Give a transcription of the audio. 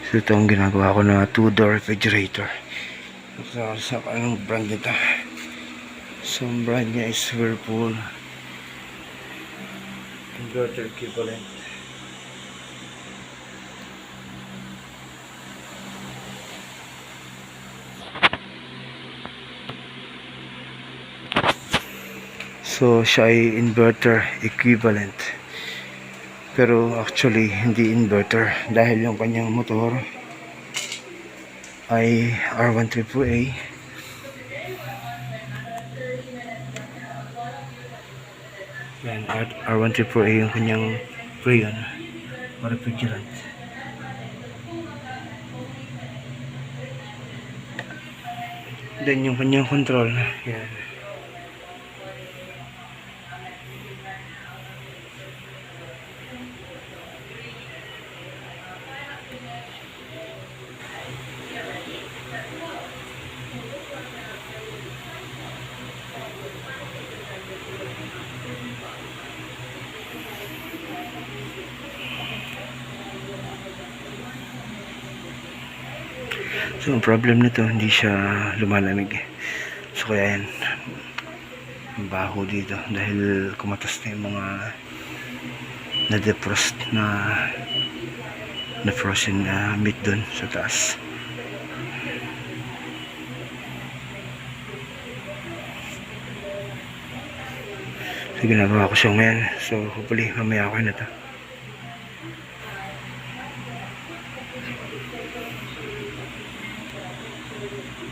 So ito ang ginagawa ko na 2-door refrigerator. Sa anong brand nito? So ang brand niya is Whirlpool inverter equivalent. So siya ay inverter equivalent, pero actually hindi inverter dahil yung kanyang motor ay R1AAA. Yan, R1AAA yung kanyang freon o refrigerant. Then yung kanyang control, yan. So ang problem nito, hindi siya lumalamig. So kaya yan, baho dito dahil kumatas na yung mga na-defrost na frozen meat dun sa taas. So ginagawa ko siya ngayon. So hopefully mamaya ako na to.